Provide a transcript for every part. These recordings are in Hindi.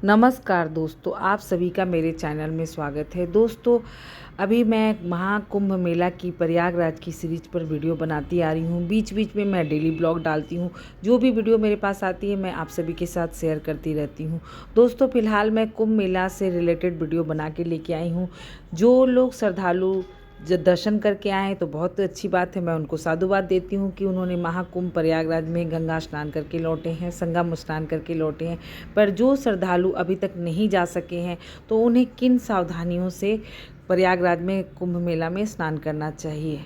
नमस्कार दोस्तों, आप सभी का मेरे चैनल में स्वागत है। दोस्तों, अभी मैं महाकुंभ मेला की प्रयागराज की सीरीज पर वीडियो बनाती आ रही हूँ। बीच बीच में मैं डेली ब्लॉग डालती हूँ। जो भी वीडियो मेरे पास आती है मैं आप सभी के साथ शेयर करती रहती हूँ। दोस्तों, फिलहाल मैं कुंभ मेला से रिलेटेड वीडियो बना के लेके आई हूँ। जो लोग श्रद्धालु जब दर्शन करके आए हैं तो बहुत अच्छी बात है, मैं उनको साधुवाद देती हूँ कि उन्होंने महाकुंभ प्रयागराज में गंगा स्नान करके लौटे हैं, संगम स्नान करके लौटे हैं। पर जो श्रद्धालु अभी तक नहीं जा सके हैं तो उन्हें किन सावधानियों से प्रयागराज में कुंभ मेला में स्नान करना चाहिए।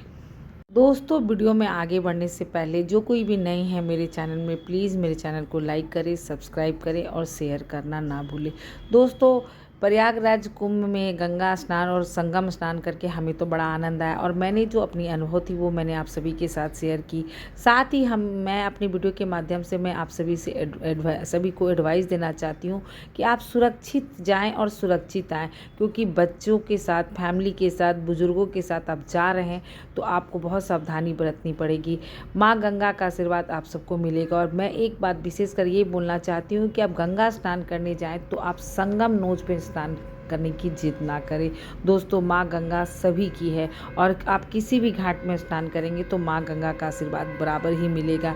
दोस्तों, वीडियो में आगे बढ़ने से पहले जो कोई भी नए हैं मेरे चैनल में, प्लीज़ मेरे चैनल को लाइक करें, सब्सक्राइब करें और शेयर करना ना भूलें। दोस्तों, प्रयागराज कुंभ में गंगा स्नान और संगम स्नान करके हमें तो बड़ा आनंद आया और मैंने जो अपनी अनुभव थी वो मैंने आप सभी के साथ शेयर की। साथ ही मैं अपनी वीडियो के माध्यम से मैं आप सभी से सभी को एडवाइस देना चाहती हूँ कि आप सुरक्षित जाएं और सुरक्षित आएँ, क्योंकि बच्चों के साथ, फैमिली के साथ, बुजुर्गों के साथ आप जा रहे हैं तो आपको बहुत सावधानी बरतनी पड़ेगी। माँ गंगा का आशीर्वाद आप सबको मिलेगा। और मैं एक बात विशेषकर ये बोलना चाहती हूँ कि आप गंगा स्नान करने जाएं तो आप संगम नोज पे स्नान करने की जिद ना करें। दोस्तों, माँ गंगा सभी की है और आप किसी भी घाट में स्नान करेंगे तो माँ गंगा का आशीर्वाद बराबर ही मिलेगा।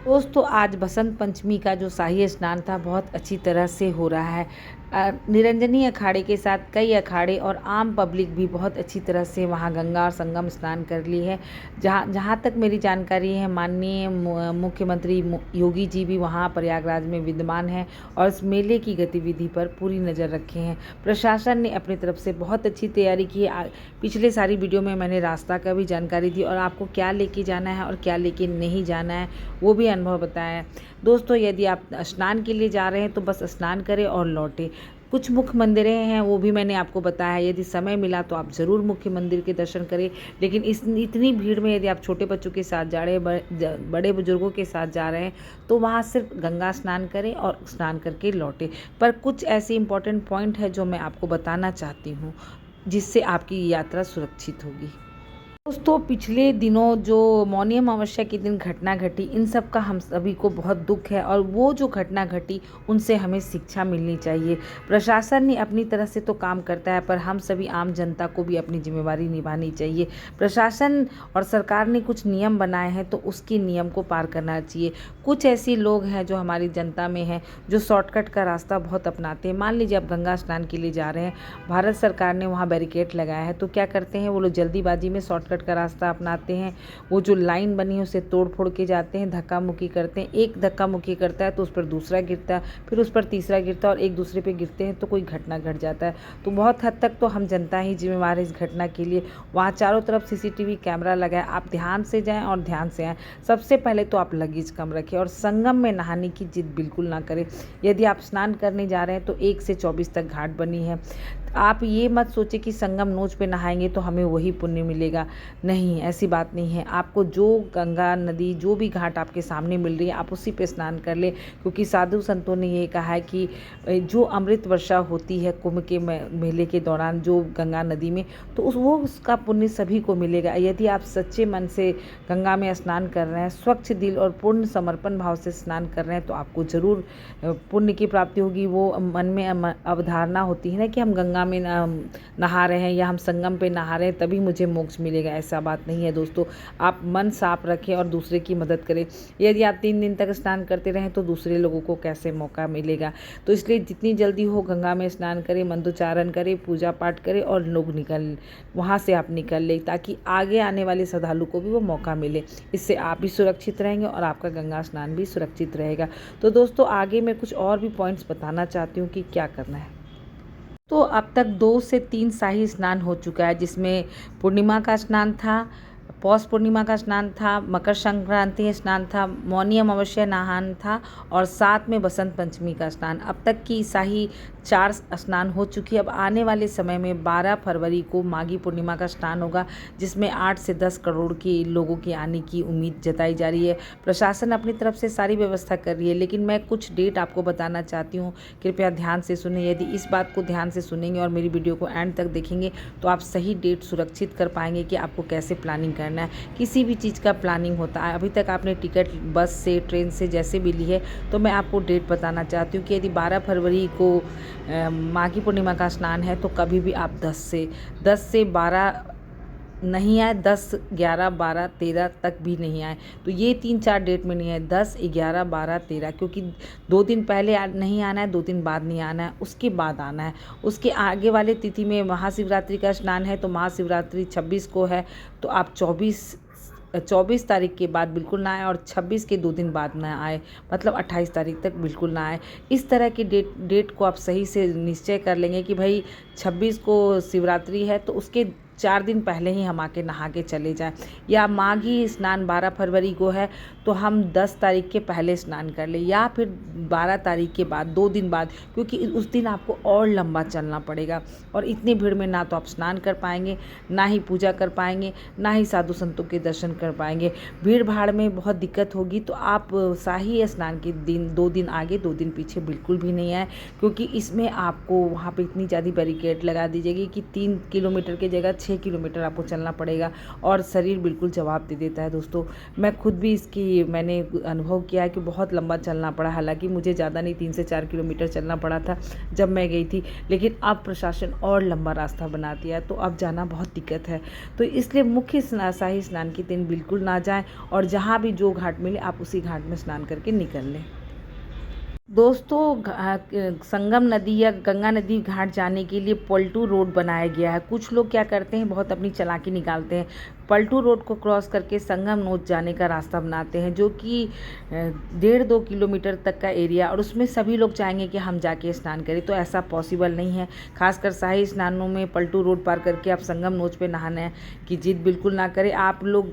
दोस्तों, आज बसंत पंचमी का जो शाही स्नान था बहुत अच्छी तरह से हो रहा है। निरंजनी अखाड़े के साथ कई अखाड़े और आम पब्लिक भी बहुत अच्छी तरह से वहाँ गंगा और संगम स्नान कर ली है। जहाँ तक मेरी जानकारी है, माननीय मुख्यमंत्री योगी जी भी वहाँ प्रयागराज में विद्यमान हैं और इस मेले की गतिविधि पर पूरी नज़र रखे हैं। प्रशासन ने अपनी तरफ से बहुत अच्छी तैयारी की है। पिछले सारी वीडियो में मैंने रास्ता का भी जानकारी दी और आपको क्या लेके जाना है और क्या लेके नहीं जाना है वो भी अनुभव बताया है। दोस्तों, यदि आप स्नान के लिए जा रहे हैं तो बस स्नान करें और लौटें। कुछ मुख्य मंदिरें हैं वो भी मैंने आपको बताया है। यदि समय मिला तो आप ज़रूर मुख्य मंदिर के दर्शन करें, लेकिन इतनी भीड़ में यदि आप छोटे बच्चों के साथ जा रहे हैं, बड़े बुजुर्गों के साथ जा रहे हैं तो वहाँ सिर्फ गंगा स्नान करें और स्नान करके लौटें। पर कुछ ऐसे इंपॉर्टेंट पॉइंट है जो मैं आपको बताना चाहती हूँ जिससे आपकी यात्रा सुरक्षित होगी। दोस्तों, पिछले दिनों जो मौनी अमावस्या के दिन घटना घटी, इन सब का हम सभी को बहुत दुख है और वो जो घटना घटी उनसे हमें शिक्षा मिलनी चाहिए। प्रशासन ने अपनी तरह से तो काम करता है, पर हम सभी आम जनता को भी अपनी जिम्मेवारी निभानी चाहिए। प्रशासन और सरकार ने कुछ नियम बनाए हैं तो उसके नियम को पार करना चाहिए। कुछ ऐसे लोग हैं जो हमारी जनता में हैं जो शॉर्टकट का रास्ता बहुत अपनाते हैं। मान लीजिए आप गंगा स्नान के लिए जा रहे हैं, भारत सरकार ने वहाँ बैरिकेड लगाया है, तो क्या करते हैं वो लोग जल्दीबाजी में शॉर्टकट का रास्ता अपनाते हैं। वो जो लाइन बनी है उसे तोड़ फोड़ के जाते हैं, धक्का मुक्की करते हैं। एक धक्का मुक्की करता है तो उस पर दूसरा गिरता है, फिर उस पर तीसरा गिरता है और एक दूसरे पे गिरते हैं तो कोई घटना घट जाता है। तो बहुत हद तक तो हम जनता ही जिम्मेवार है इस घटना के लिए। वहाँ चारों तरफ सीसीटीवी कैमरा लगा है, आप ध्यान से जाएं और ध्यान से आएँ। सबसे पहले तो आप लगेज कम रखें और संगम में नहाने की जिद बिल्कुल ना करें। यदि आप स्नान करने जा रहे हैं तो 1 से 24 तक घाट बनी है। आप ये मत सोचें कि संगम नोच पे नहाएंगे तो हमें वही पुण्य मिलेगा। नहीं, ऐसी बात नहीं है। आपको जो गंगा नदी, जो भी घाट आपके सामने मिल रही है आप उसी पे स्नान कर ले, क्योंकि साधु संतों ने ये कहा है कि जो अमृत वर्षा होती है कुंभ के मेले के दौरान जो गंगा नदी में, तो उसका पुण्य सभी को मिलेगा। यदि आप सच्चे मन से गंगा में स्नान कर रहे हैं, स्वच्छ दिल और पूर्ण समर्पण भाव से स्नान कर रहे हैं तो आपको ज़रूर पुण्य की प्राप्ति होगी। वो मन में अवधारणा होती है ना कि हम गंगा में नहा रहे हैं या हम संगम पे नहा रहे हैं तभी मुझे मोक्ष मिलेगा, ऐसा बात नहीं है। दोस्तों, आप मन साफ रखें और दूसरे की मदद करें। यदि आप 3 दिन तक स्नान करते रहें तो दूसरे लोगों को कैसे मौका मिलेगा। तो इसलिए जितनी जल्दी हो गंगा में स्नान करें, मंत्रोच्चारण करें, पूजा पाठ करें और लोग वहाँ से आप निकल लें, ताकि आगे आने वाले श्रद्धालु को भी वो मौका मिले। इससे आप भी सुरक्षित रहेंगे और आपका गंगा स्नान भी सुरक्षित रहेगा। तो दोस्तों, आगे मैं कुछ और भी पॉइंट्स बताना चाहती हूँ कि क्या करना है। तो अब तक 2 से 3 शाही स्नान हो चुका है, जिसमें पूर्णिमा का स्नान था, पौष पूर्णिमा का स्नान था, मकर संक्रांति स्नान था, मौनी अमावस्या नहान था और साथ में बसंत पंचमी का स्नान। अब तक की शाही 4 स्नान हो चुकी है। अब आने वाले समय में 12 फरवरी को माघी पूर्णिमा का स्नान होगा, जिसमें 8 से 10 करोड़ के लोगों के आने की उम्मीद जताई जा रही है। प्रशासन अपनी तरफ से सारी व्यवस्था कर रही है, लेकिन मैं कुछ डेट आपको बताना चाहती हूँ, कृपया ध्यान से सुनें। यदि इस बात को ध्यान से सुनेंगे और मेरी वीडियो को एंड तक देखेंगे तो आप सही डेट सुरक्षित कर पाएंगे कि आपको कैसे प्लानिंग करना है। किसी भी चीज़ का प्लानिंग होता है, अभी तक आपने टिकट बस से, ट्रेन से जैसे भी ली है, तो मैं आपको डेट बताना चाहती हूँ कि यदि 12 फरवरी को माघी पूर्णिमा का स्नान है तो कभी भी आप 10 से 12 नहीं आए, 10, 11, 12, 13 तक भी नहीं आए। तो ये 3-4 डेट में नहीं है, 10, 11, 12, 13, क्योंकि 2 दिन पहले नहीं आना है, 2 दिन बाद नहीं आना है, उसके बाद आना है। उसके आगे वाले तिथि में महाशिवरात्रि का स्नान है, तो महाशिवरात्रि 26 को है, तो आप 24 तारीख के बाद बिल्कुल ना आए और 26 के 2 दिन बाद ना आए, मतलब 28 तारीख तक बिल्कुल ना आए। इस तरह की डेट को आप सही से निश्चय कर लेंगे कि भाई 26 को शिवरात्रि है तो उसके 4 दिन पहले ही हम आके नहा के चले जाएं, या माघी स्नान 12 फरवरी को है तो हम 10 तारीख के पहले स्नान कर लें, या फिर 12 तारीख के बाद 2 दिन बाद, क्योंकि उस दिन आपको और लंबा चलना पड़ेगा और इतनी भीड़ में ना तो आप स्नान कर पाएंगे, ना ही पूजा कर पाएंगे, ना ही साधु संतों के दर्शन कर पाएंगे। भीड़ भाड़ में बहुत दिक्कत होगी, तो आप शाही स्नान के दिन 2 दिन आगे 2 दिन पीछे बिल्कुल भी नहीं आए, क्योंकि इसमें आपको वहाँ पे इतनी ज़्यादा बैरिकेड लगा दी जाएगी कि 3 किलोमीटर की जगह 6 किलोमीटर आपको चलना पड़ेगा और शरीर बिल्कुल जवाब दे देता है। दोस्तों, मैं खुद भी मैंने अनुभव किया है कि बहुत लंबा चलना पड़ा, हालांकि मुझे ज़्यादा नहीं 3 से 4 किलोमीटर चलना पड़ा था जब मैं गई थी, लेकिन अब प्रशासन और लंबा रास्ता बना दिया है, तो अब जाना बहुत दिक्कत है। तो इसलिए मुख्य शाही स्नान के दिन बिल्कुल ना जाएं और जहाँ भी जो घाट मिले आप उसी घाट में स्नान करके निकल लें। दोस्तों, संगम नदी या गंगा नदी घाट जाने के लिए पलटू रोड बनाया गया है। कुछ लोग क्या करते हैं, बहुत अपनी चालाकी निकालते हैं, पलटू रोड को क्रॉस करके संगम नोच जाने का रास्ता बनाते हैं, जो कि 1.5-2 किलोमीटर तक का एरिया, और उसमें सभी लोग चाहेंगे कि हम जाके स्नान करें, तो ऐसा पॉसिबल नहीं है। खासकर शाही स्नानों में पलटू रोड पार करके आप संगम नोच पे नहाने की जिद बिल्कुल ना करें।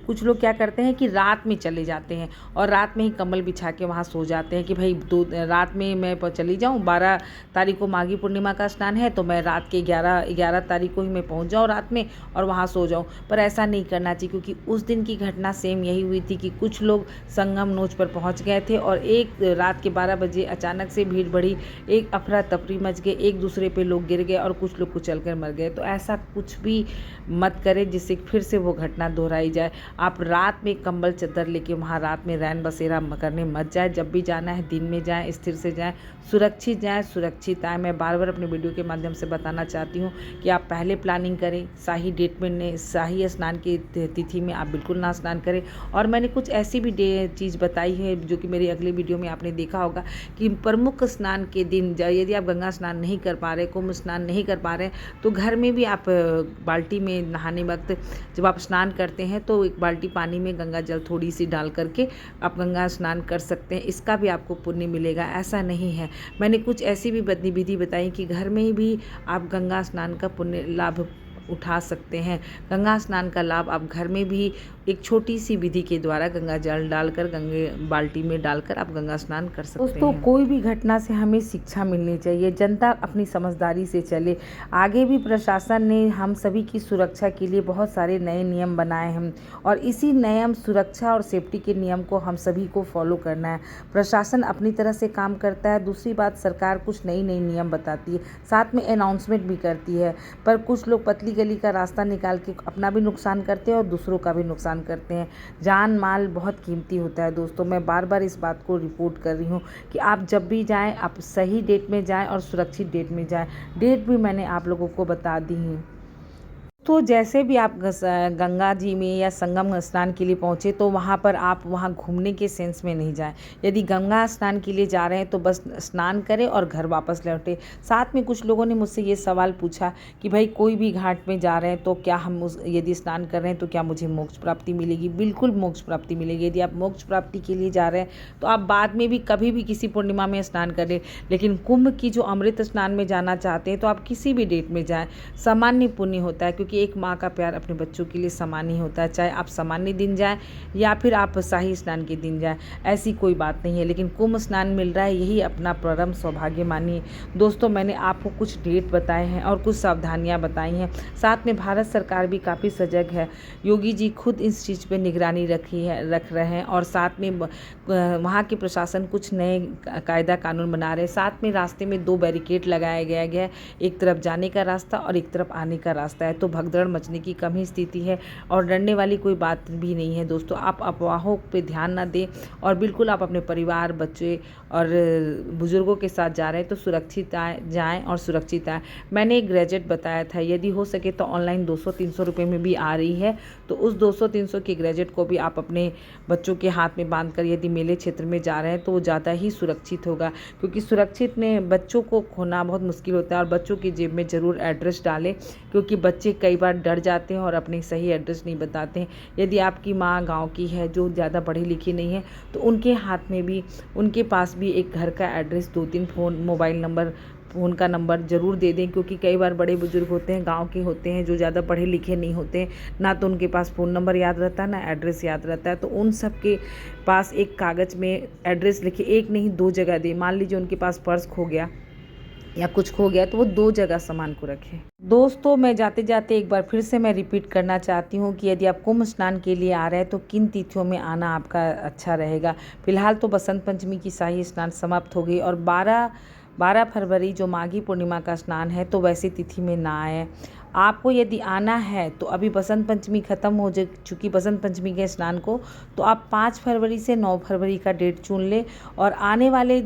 कुछ लोग क्या करते हैं कि रात में चले जाते हैं और रात में ही कंबल बिछा के वहाँ सो जाते हैं कि भाई रात में मैं चली जाऊँ, 12 तारीख को माघी पूर्णिमा का स्नान है तो मैं रात के 11 तारीख को ही मैं पहुँच जाऊँ रात में और वहाँ सो जाऊँ। पर ऐसा नहीं करना चाहिए, क्योंकि उस दिन की घटना सेम यही हुई थी कि कुछ लोग संगम नोच पर पहुँच गए थे और रात के 12 बजे अचानक से भीड़ बढ़ी, एक अफरा तफरी मच गई, एक दूसरे पे लोग गिर गए और कुछ लोग कुचल कर मर गए। तो ऐसा कुछ भी मत करें जिससे फिर से वो घटना दोहराई जाए। आप रात में कंबल चद्दर लेके वहाँ रात में रैन बसेरा करने मत जाए। जब भी जाना है दिन में जाएं, स्थिर से जाएं, सुरक्षित जाएं, सुरक्षित आएँ। मैं बार बार अपने वीडियो के माध्यम से बताना चाहती हूँ कि आप पहले प्लानिंग करें, शाही डेट में, शाही स्नान की तिथि में आप बिल्कुल ना स्नान करें। और मैंने कुछ ऐसी भी चीज़ बताई है जो कि मेरी अगली वीडियो में आपने देखा होगा कि प्रमुख स्नान के दिन यदि आप गंगा स्नान नहीं कर पा रहे, कुंभ स्नान नहीं कर पा रहे, तो घर में भी आप बाल्टी में नहाने वक्त जब आप स्नान करते हैं तो एक बाल्टी पानी में गंगा जल थोड़ी सी डाल करके आप गंगा स्नान कर सकते हैं, इसका भी आपको पुण्य मिलेगा। ऐसा नहीं है, मैंने कुछ ऐसी भी विधि बताई कि घर में भी आप गंगा स्नान का पुण्य लाभ उठा सकते हैं। गंगा स्नान का लाभ आप घर में भी एक छोटी सी विधि के द्वारा गंगा जल डालकर गंगे बाल्टी में डालकर आप गंगा स्नान कर सकते हैं। दोस्तों, कोई भी घटना से हमें शिक्षा मिलनी चाहिए, जनता अपनी समझदारी से चले। आगे भी प्रशासन ने हम सभी की सुरक्षा के लिए बहुत सारे नए नियम बनाए हैं और इसी नियम, सुरक्षा और सेफ्टी के नियम को हम सभी को फॉलो करना है। प्रशासन अपनी तरह से काम करता है, दूसरी बात सरकार कुछ नई नियम बताती है, साथ में अनाउंसमेंट भी करती है, पर कुछ लोग पतली गली का रास्ता निकाल के अपना भी नुकसान करते हैं और दूसरों का भी नुकसान करते हैं। जान माल बहुत कीमती होता है। दोस्तों, मैं बार बार इस बात को रिपोर्ट कर रही हूँ कि आप जब भी जाएं आप सही डेट में जाएं और सुरक्षित डेट में जाएं। डेट भी मैंने आप लोगों को बता दी है। तो जैसे भी आप गंगा जी में या संगम स्नान के लिए पहुँचे तो वहाँ पर आप वहाँ घूमने के सेंस में नहीं जाएं। यदि गंगा स्नान के लिए जा रहे हैं तो बस स्नान करें और घर वापस लौटें। साथ में कुछ लोगों ने मुझसे ये सवाल पूछा कि भाई कोई भी घाट में जा रहे हैं तो क्या हम यदि स्नान कर रहे हैं तो क्या मुझे मोक्ष प्राप्ति मिलेगी? बिल्कुल मोक्ष प्राप्ति मिलेगी। यदि आप मोक्ष प्राप्ति के लिए जा रहे हैं तो आप बाद में भी कभी भी किसी पूर्णिमा में स्नान करें, लेकिन कुंभ की जो अमृत स्नान में जाना चाहते हैं तो आप किसी भी डेट में जाएँ, सामान्य पुण्य होता है। क्योंकि क्योंकि एक माँ का प्यार अपने बच्चों के लिए समान ही होता है, चाहे आप सामान्य दिन जाएं या फिर आप शाही स्नान के दिन जाएं, ऐसी कोई बात नहीं है। लेकिन कुंभ स्नान मिल रहा है, यही अपना परम सौभाग्य मानिए। दोस्तों, मैंने आपको कुछ डेट बताए हैं और कुछ सावधानियाँ बताई हैं। साथ में भारत सरकार भी काफ़ी सजग है। योगी जी खुद इस चीज़ पर निगरानी रख रहे हैं और साथ में वहाँ के प्रशासन कुछ नए कायदा कानून बना रहे हैं। साथ में रास्ते में 2 बैरिकेड लगाया गया है, एक तरफ जाने का रास्ता और एक तरफ आने का रास्ता है। तो भगदड़ मचने की कम ही स्थिति है और डरने वाली कोई बात भी नहीं है। दोस्तों, आप अफवाहों पे ध्यान ना दें और बिल्कुल आप अपने परिवार, बच्चे और बुजुर्गों के साथ जा रहे हैं तो सुरक्षित जाएँ और सुरक्षित आएँ। मैंने एक ग्रेजुएट बताया था, यदि हो सके तो ऑनलाइन 200-300 रुपये में भी आ रही है, तो उस 200-300 के ग्रेजुएट को भी आप अपने बच्चों के हाथ में बांध कर यदि मेले क्षेत्र में जा रहे हैं तो वो ज़्यादा ही सुरक्षित होगा, क्योंकि सुरक्षित में बच्चों को खोना बहुत मुश्किल होता है। और बच्चों की जेब में ज़रूर एड्रेस डालें, क्योंकि बच्चे कई बार डर जाते हैं और अपने सही एड्रेस नहीं बताते हैं। यदि आपकी माँ गांव की है जो ज़्यादा पढ़ी लिखी नहीं है तो उनके हाथ में भी, उनके पास भी एक घर का एड्रेस, 2-3 मोबाइल नंबर, फ़ोन का नंबर ज़रूर दे दें, क्योंकि कई बार बड़े बुजुर्ग होते हैं, गांव के होते हैं, जो ज़्यादा पढ़े लिखे नहीं होते, ना तो उनके पास फ़ोन नंबर याद रहता है ना एड्रेस याद रहता है। तो उन सब के पास एक कागज़ में एड्रेस लिखे, एक नहीं 2 जगह दें। मान लीजिए उनके पास पर्स खो गया या कुछ खो गया तो वो 2 जगह सामान को रखें। दोस्तों, मैं जाते जाते एक बार फिर से मैं रिपीट करना चाहती हूँ कि यदि आप कुंभ स्नान के लिए आ रहे हैं तो किन तिथियों में आना आपका अच्छा रहेगा। फिलहाल तो बसंत पंचमी की शाही स्नान समाप्त हो गई और 12 फरवरी जो माघी पूर्णिमा का स्नान है तो वैसी तिथि में ना आए। आपको यदि आना है तो अभी बसंत पंचमी ख़त्म हो चुकी बसंत पंचमी के स्नान को, तो आप 5 फरवरी से 9 फरवरी का डेट चुन लें और आने वाले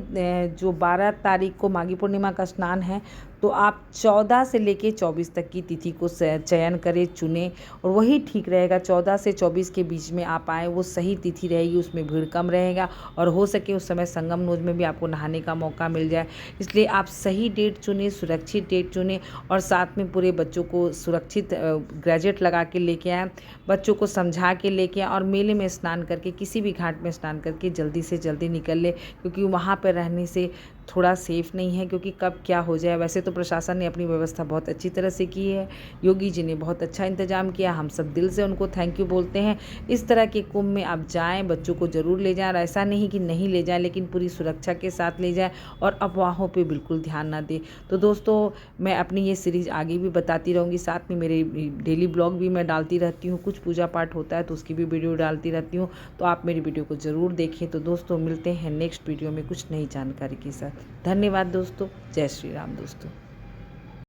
जो 12 तारीख को माघी पूर्णिमा का स्नान है तो आप 14 से लेके 24 तक की तिथि को चयन करें, चुनें और वही ठीक रहेगा। 14 से 24 के बीच में आप आएँ, वो सही तिथि रहेगी, उसमें भीड़ कम रहेगा और हो सके उस समय संगम नोज में भी आपको नहाने का मौका मिल जाए। इसलिए आप सही डेट चुनें, सुरक्षित डेट चुनें और साथ में पूरे बच्चों को सुरक्षित ग्रेजुएट लगा के लेके आएँ, बच्चों को समझा के लेके आएँ और मेले में स्नान करके, किसी भी घाट में स्नान करके जल्दी से जल्दी निकल ले, क्योंकि वहाँ पर रहने से थोड़ा सेफ़ नहीं है, क्योंकि कब क्या हो जाए। वैसे तो प्रशासन ने अपनी व्यवस्था बहुत अच्छी तरह से की है, योगी जी ने बहुत अच्छा इंतजाम किया, हम सब दिल से उनको थैंक यू बोलते हैं। इस तरह के कुंभ में आप जाएँ, बच्चों को ज़रूर ले जाएँ और ऐसा नहीं कि नहीं ले जाएँ, लेकिन पूरी सुरक्षा के साथ ले जाएँ और अफवाहों पे बिल्कुल ध्यान ना दें। तो दोस्तों, मैं अपनी ये सीरीज़ आगे भी बताती रहूँगी, साथ में मेरे डेली ब्लॉग भी मैं डालती रहती हूँ, कुछ पूजा पाठ होता है तो उसकी भी वीडियो डालती रहती हूँ, तो आप मेरी वीडियो को ज़रूर देखें। तो दोस्तों, मिलते हैं नेक्स्ट वीडियो में कुछ नई जानकारी के साथ। धन्यवाद दोस्तों, जय श्री राम दोस्तों।